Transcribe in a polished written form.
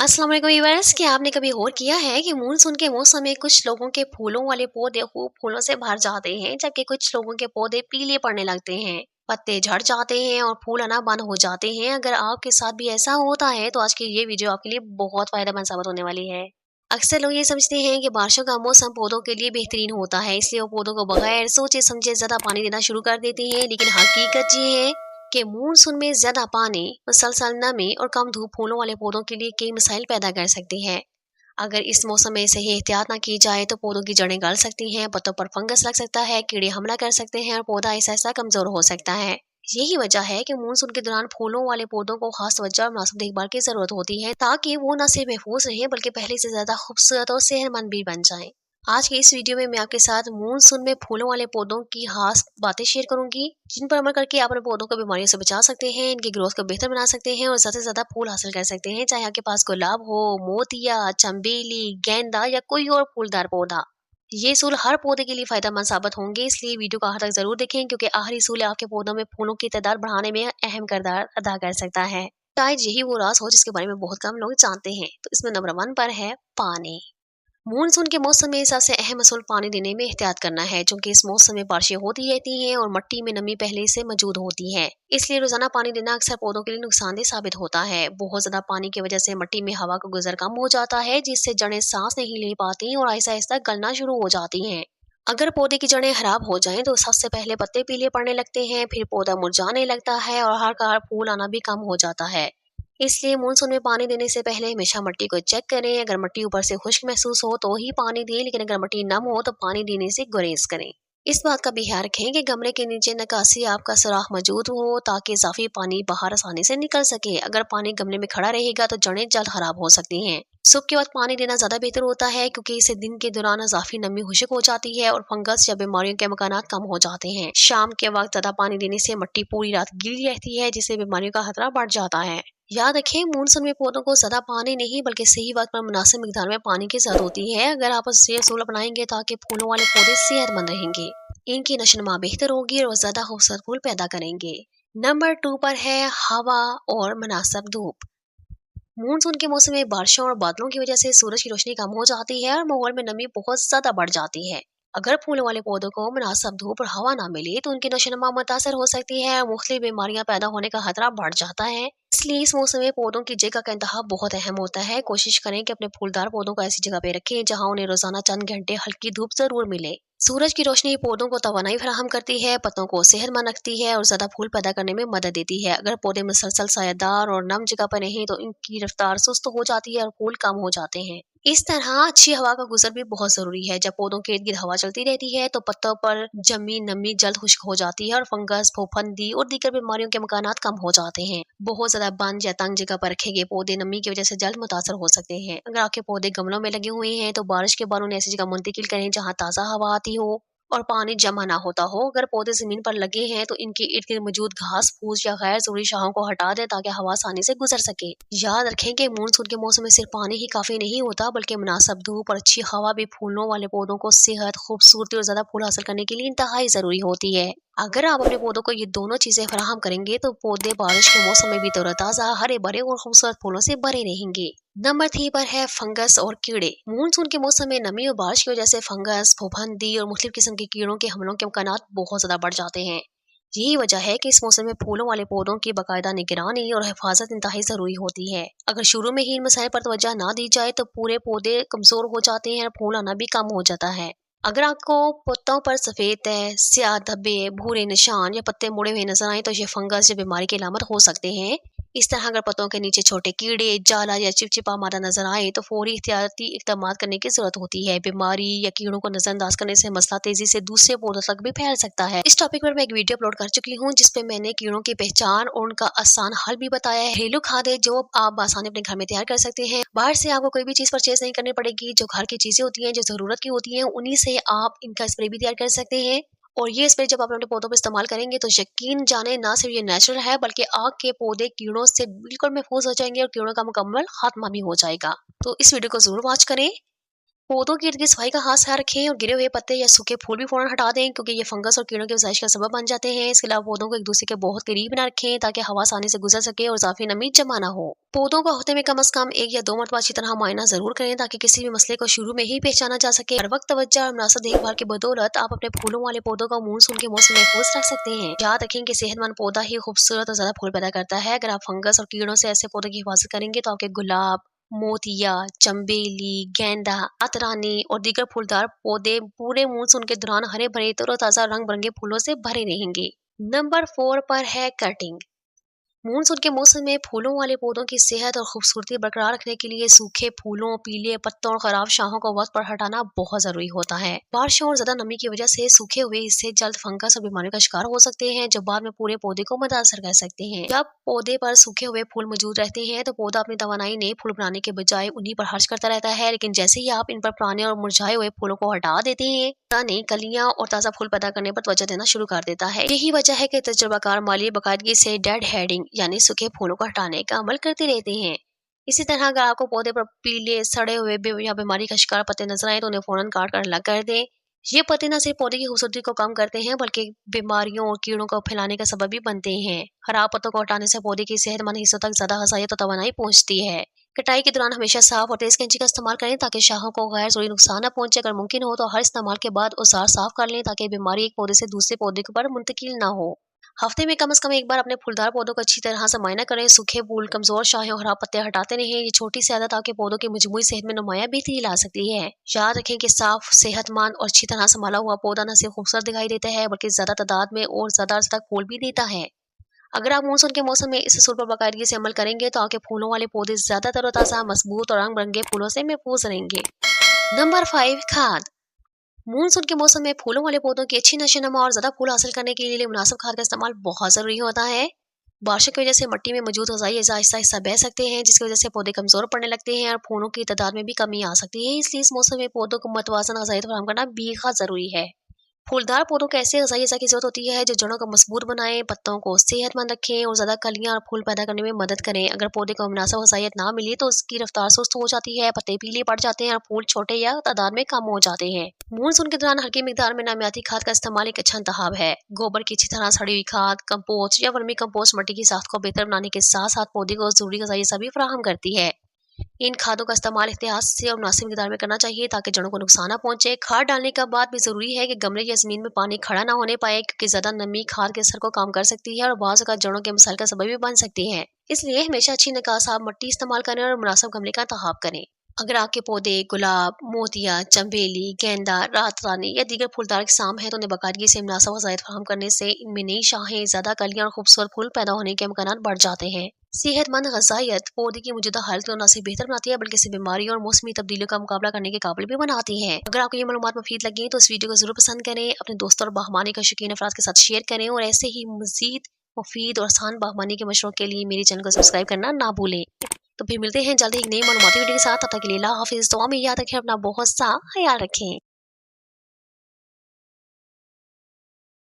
अस्सलाम वालेकुम व्यूअर्स, क्या आपने कभी गौर किया है कि मानसून के मौसम में कुछ लोगों के फूलों वाले पौधे खूब फूलों से भर जाते हैं, जबकि कुछ लोगों के पौधे पीले पड़ने लगते हैं, पत्ते झड़ जाते हैं और फूल आना बंद हो जाते हैं। अगर आपके साथ भी ऐसा होता है तो आज की ये वीडियो आपके लिए बहुत फायदेमंद साबित होने वाली है। अक्सर लोग ये समझते हैं कि बारिशों का मौसम पौधों के लिए बेहतरीन होता है, इसलिए वो पौधों को बगैर सोचे समझे ज्यादा पानी देना शुरू कर देते हैं। लेकिन हकीकत ये है कि मानसून में ज्यादा पानी, मुसलसल नमी और कम धूप फूलों वाले पौधों के लिए कई मसाइल पैदा कर सकती है। अगर इस मौसम में सही एहतियात ना की जाए तो पौधों की जड़ें गल सकती हैं, पत्तों पर फंगस लग सकता है, कीड़े हमला कर सकते हैं और पौधा ऐसा ऐसा कमजोर हो सकता है। यही वजह है कि मानसून के दौरान फूलों वाले पौधों को खास तवज्जो और मुनासिब देखभाल की जरूरत होती है, ताकि वो न सिर्फ महफूज रहें बल्कि पहले से ज्यादा खूबसूरत और सेहतमंद भी बन जाएं। आज की इस वीडियो में मैं आपके साथ मानसून में फूलों वाले पौधों की खास बातें शेयर करूंगी, जिन पर अमल करके आप अपने पौधों को बीमारियों से बचा सकते हैं, इनकी ग्रोथ को बेहतर बना सकते हैं और ज्यादा से ज्यादा फूल हासिल कर सकते हैं। चाहे आपके पास गुलाब हो, मोतिया, चंबेली, गेंदा या कोई और फूलदार पौधा, ये सूल हर पौधे के लिए फायदेमंद साबित होंगे। इसलिए वीडियो को आखिर तक जरूर देखें, क्योंकि आखिरी सूल आपके पौधों में फूलों की तादाद बढ़ाने में अहम किरदार अदा कर सकता है। शायद यही वो राज हो जिसके बारे में बहुत कम लोग जानते हैं। तो इसमें नंबर 1 पर है पानी। मानसून के मौसम में सबसे अहम असूल पानी देने में एहतियात करना है, क्योंकि इस मौसम में बारिशें होती रहती हैं और मिट्टी में नमी पहले से मौजूद होती है। इसलिए रोजाना पानी देना अक्सर पौधों के लिए नुकसानदेह साबित होता है। बहुत ज्यादा पानी की वजह से मिट्टी में हवा का गुजर कम हो जाता है, जिससे जड़ें सांस नहीं ले पाती और आहिस्ता आहिस्ता गलना शुरू हो जाती हैं। अगर पौधे की जड़ें खराब हो जाएं तो सबसे पहले पत्ते पीले पड़ने लगते हैं, फिर पौधा मुरझाने लगता है और हर का फूल आना भी कम हो जाता है। इसलिए मानसून में पानी देने से पहले हमेशा मिट्टी को चेक करें। अगर मिट्टी ऊपर से खुश्क महसूस हो तो ही पानी दें, लेकिन अगर मिट्टी नम हो तो पानी देने से गुरेज करें। इस बात का भी ख्याल रखें कि गमले के नीचे निकासी आपका सुराख मौजूद हो, ताकि इजाफी पानी बाहर आसानी से निकल सके। अगर पानी गमले में खड़ा रहेगा तो जड़ें जल्द खराब हो सकती हैं। सुबह के वक्त पानी देना ज्यादा बेहतर होता है, क्योंकि इससे दिन के दौरान इजाफी नमी खुश्क हो जाती है और फंगस या बीमारियों के मकानात कम हो जाते हैं। शाम के वक्त ज्यादा पानी देने से मिट्टी पूरी रात गीली रहती है, जिससे बीमारियों का खतरा बढ़ जाता है। याद रखें, मानसून में पौधों को ज्यादा पानी नहीं बल्कि सही वक्त पर मुनासिब मिकदार में पानी की जरूरत होती है। अगर आप ये असूल अपनाएंगे ताकि फूलों वाले पौधे सेहतमंद रहेंगे, इनकी नशोनुमा बेहतर होगी और ज्यादा खूबसूरत फूल पैदा करेंगे। नंबर 2 पर है हवा और मुनासिब धूप। मानसून के मौसम में बारिशों और बादलों की वजह से सूरज की रोशनी कम हो जाती है और माहौल में नमी बहुत ज्यादा बढ़ जाती है। अगर फूलों वाले पौधों को मुनासिब धूप और हवा ना मिले तो उनकी नशोनुमा मुतासर हो सकती है और मुख्तलिफ बीमारियां पैदा होने का खतरा बढ़ जाता है। इसलिए इस मौसम में पौधों की जगह का इंतखाब बहुत अहम होता है। कोशिश करें कि अपने फूलदार पौधों को ऐसी जगह पे रखें जहां उन्हें रोजाना चंद घंटे हल्की धूप जरूर मिले। सूरज की रोशनी पौधों को तवानाई फराहम करती है, पत्तों को सेहतमंद रखती है और ज्यादा फूल पैदा करने में मदद देती है। अगर पौधे मुसलसल सायादार और नम जगह पर नहीं तो इनकी रफ्तार सुस्त हो जाती है और फूल कम हो जाते हैं। इस तरह अच्छी हवा का गुजर भी बहुत जरूरी है। जब पौधों के इर्द गिर्द हवा चलती रहती है तो पत्तों पर जमी नमी जल्द खुश्क हो जाती है और फंगस, फफूंदी और दीगर बीमारियों के मकानात कम हो जाते हैं। बहुत ज्यादा बंद या तंग जगह पर रखे गए पौधे नमी की वजह से जल्द मुतासर हो सकते हैं। अगर आपके पौधे गमलों में लगे हुए हैं तो बारिश के बाद उन्हें ऐसी जगह मुंतकिल करें जहाँ ताज़ा हवा आती हो और पानी जमा ना होता हो। अगर पौधे जमीन पर लगे हैं तो इनके इर्द गिर्द मौजूद घास फूस या गैर जरूरी शाहों को हटा दें, ताकि हवा आसानी से गुजर सके। याद रखें कि मानसून के मौसम में सिर्फ पानी ही काफी नहीं होता, बल्कि मुनासिब धूप और अच्छी हवा भी फूलों वाले पौधों को सेहत, खूबसूरती और ज्यादा फूल हासिल करने के लिए इंतहाई जरूरी होती है। अगर आप अपने पौधों को ये दोनों चीजें फराहम करेंगे तो पौधे बारिश के मौसम में भी तरोताजा, हरे भरे और खूबसूरत फूलों से भरे रहेंगे। नंबर 3 पर है फंगस और कीड़े। मानसून के मौसम में नमी और बारिश की वजह से फंगस, फफूंदी और मुख्तलिफ किस्म के कीड़ों के हमलों के इम्कानात बहुत ज्यादा बढ़ जाते हैं। यही वजह है कि इस मौसम में फूलों वाले पौधों की बाकायदा निगरानी और हिफाजत इंतहाई जरूरी होती है। अगर शुरू में ही इन मसाइल पर तवज्जो ना दी जाए तो पूरे पौधे कमजोर हो जाते हैं और फूल आना भी कम हो जाता है। अगर आपको पत्तों पर सफेद तह, स्याह धब्बे, भूरे निशान या पत्ते मुड़े हुए नजर आए तो ये फंगस या बीमारी की अलामत हो सकते हैं। इस तरह अगर पत्तों के नीचे छोटे कीड़े, जाला या चिपचिपा मादा नजर आए तो फौरी एहतियाती इकदाम करने की जरूरत होती है। बीमारी या कीड़ों को नजरअंदाज करने से मसला तेजी से दूसरे पौधों तक भी फैल सकता है। इस टॉपिक पर मैं एक वीडियो अपलोड कर चुकी हूँ, जिसपे मैंने कीड़ों की पहचान और उनका आसान हल भी बताया है। घरेलू खादें जो आप आसानी अपने घर में तैयार कर सकते हैं। बाहर से आपको कोई भी चीज परचेज नहीं करनी पड़ेगी। जो घर की चीजें होती हैं, जो जरूरत की होती हैं, उन्हीं से आप इनका स्प्रे भी तैयार कर सकते हैं। और ये स्प्रे जब आप अपने पौधों पर इस्तेमाल करेंगे तो यकीन जाने ना सिर्फ ये नेचुरल है, बल्कि आग के पौधे कीड़ों से बिल्कुल महफूज हो जाएंगे और कीड़ों का मुकम्मल खात्मा भी हो जाएगा। तो इस वीडियो को जरूर वॉच करें। पौधों की इर्द गिर्द सफाई का खास ख्याल रखें और गिरे हुए पत्ते या सूखे फूल भी फौरन हटा दें, क्योंकि ये फंगस और कीड़ों की आसाइश का सबब बन जाते हैं। इसके अलावा पौधों को एक दूसरे के बहुत करीब ना रखें ताकि हवा आसानी से गुजर सके और इजाफी नमी जमा ना हो। पौधों को हफ्ते में कम से कम 1 या 2 मरतबा अच्छी तरह मुआयना जरूर करें ताकि किसी भी मसले को शुरू में ही पहचाना जा सके। हर वक्त तवज्जो और मुनासिब देखभाल की बदौलत आप अपने फूलों वाले पौधों का मानसून के मौसम में महफूज रख सकते हैं। याद रखें कि सेहतमंद पौधा ही खूबसूरत और ज्यादा फूल पैदा करता है। अगर आप फंगस और कीड़ों से ऐसे पौधों की हिफाजत करेंगे तो आपके गुलाब, मोतिया, चंबेली, गेंदा, अतरानी और दीगर फूलदार पौधे पूरे मानसून के दौरान हरे भरे तरोताजा रंग बिरंगे फूलों से भरे रहेंगे। नंबर 4 पर है कटिंग। मानसून के मौसम में फूलों वाले पौधों की सेहत और खूबसूरती बरकरार रखने के लिए सूखे फूलों, पीले पत्तों और खराब शाखों को वक्त पर हटाना बहुत जरूरी होता है। बारिशों और ज्यादा नमी की वजह से सूखे हुए हिस्से जल्द फंगस और बीमारियों का शिकार हो सकते हैं, जो बाद में पूरे पौधे को मुतासर कर सकते हैं। जब पौधे पर सूखे हुए फूल मौजूद रहते हैं तो पौधा अपनी तवानाई नए फूल बनाने के बजाय उन्हीं पर खर्च करता रहता है, लेकिन जैसे ही आप इन पर पुराने और मुरझाए हुए फूलों को हटा देते हैं, नई कलियां और ताजा फूल पैदा करने पर तवज्जो देना शुरू कर देता है। यही वजह है कि तजुर्बाकार माली बाकायदगी से डेड हेडिंग यानी सूखे फूलों को हटाने का अमल करते रहते हैं। इसी तरह अगर आपको पौधे पर पीले, सड़े हुए या बीमारी का शिकार पत्ते नजर आए तो उन्हें फौरन काट कर अलग कर दें। ये पत्ते न सिर्फ पौधे की खूबसूरती को कम करते हैं बल्कि बीमारियों और कीड़ों को फैलाने का सबब भी बनते हैं। खराब पत्तों को हटाने से पौधे की सेहतमंद हिस्सों तक ज्यादा गजाइत और तवानाई पहुंचती है। कटाई के दौरान हमेशा साफ और तेज कैंची का इस्तेमाल करें ताकि शाखों को गैर जरूरी नुकसान न पहुंचे। अगर मुमकिन हो तो हर इस्तेमाल के बाद औजार साफ कर लें ताकि बीमारी एक पौधे से दूसरे पौधे पर मुंतकिल न हो। हफ्ते में कम से कम एक बार अपने फूलदार पौधों को अच्छी तरह से मुआयना करें। सूखे फूल, कमजोर शाखें और खराब पत्ते हटाते रहें। ये छोटी सी आदत आपके पौधों की मजमूई सेहत में नुमाया बेहतरी ला सकती है। याद रखें कि साफ, सेहतमंद और अच्छी तरह संभाला हुआ पौधा न सिर्फ खूबसूरत दिखाई देता है बल्कि ज्यादा तादाद में और ज्यादा अर्से तक फूल भी देता है। अगर आप मानसून के मौसम में इस असूल पर बाकायदगी से अमल करेंगे तो आपके फूलों वाले पौधे ज्यादा तरोताजा, मजबूत और रंग बिरंगे फूलों से महफूज रहेंगे। नंबर 5, खाद। मानसून के मौसम में फूलों वाले पौधों की अच्छी नशोनुमा और ज्यादा फूल हासिल करने के लिए मुनासिब खाद का इस्तेमाल बहुत जरूरी होता है। बारिशों की वजह से मिट्टी में मौजूद ग़िज़ाई अज़ा आहिस्ता आहिस्ता बह सकते हैं, जिसकी वजह से पौधे कमजोर पड़ने लगते हैं और फूलों की तादाद में भी कमी आ सकती है। इसलिए इस मौसम में पौधों को मुतवाज़न ग़िज़ाइयत फराहम करना बेहद जरूरी है। फूलदार पौधों को ऐसे ग़िज़ाई अज़ा की जरूरत होती है जो जड़ों को मजबूत बनाए, पत्तों को सेहतमंद रखें और ज्यादा कलियां और फूल पैदा करने में मदद करें। अगर पौधे को मुनासिब ग़िज़ाइयत ना मिले तो उसकी रफ्तार सुस्त हो जाती है, पत्ते पीले पड़ जाते हैं और फूल छोटे या तादाद में कम हो जाते हैं। मानसून के दौरान हल्की मिकदार में नामियाती खाद का इस्तेमाल एक अच्छा इंतखाब है। गोबर की अच्छी तरह सड़ी हुई खाद, कंपोस्ट या वर्मी कंपोस्ट मिट्टी की साख्त को बेहतर बनाने के साथ साथ पौधे को जरूरी ग़िज़ाई अज़ा भी फराहम करती है। इन खादों का इस्तेमाल एहतियात से और मुनासिब मिकदार में करना चाहिए ताकि जड़ों को नुकसान न पहुंचे। खाद डालने के बाद भी जरूरी है कि गमले या जमीन में पानी खड़ा ना होने पाए, क्योंकि ज्यादा नमी खाद के असर को कम कर सकती है और बाज़ औक़ात जड़ों के मसाइल का सबब भी बन सकती है। इसलिए हमेशा अच्छी निकासाब मिट्टी इस्तेमाल करें और मुनासिब गमले का इंतखाब करें। अगर आपके पौधे गुलाब, मोतिया, चंबेली, गेंदा, रात रानी या दीगर फूलदार किस्म है तो उन्हें बाकायदगी से मुनासिब ग़िज़ाइयत फराहम करने से इनमें नई शाखें, ज्यादा कलियां और खूबसूरत फूल पैदा होने के इम्कानात बढ़ जाते हैं। सेहतमंद ग़िज़ाइयत पौधे की मौजूदा हालत को न सिर्फ बेहतर बनाती है बल्कि इसे बीमारियों और मौसमी तब्दीलियों का मुकाबला करने के काबिल भी बनाती है। अगर आपको ये मालूमात मुफीद लगी तो इस वीडियो को जरूर पसंद करें, अपने दोस्तों और बागबानी का शौकीन अफराद के साथ शेयर करें और ऐसे ही मजीद मुफीद और आसान बागबानी के मशवरों के लिए मेरे चैनल को सब्सक्राइब करना ना भूलें। तो फिर मिलते हैं जल्द ही एक नई मालूमाती वीडियो के साथ। तब तक के लिए अल्लाह हाफिज़। दुआ में याद रखें, अपना बहुत सा ख्याल रखें।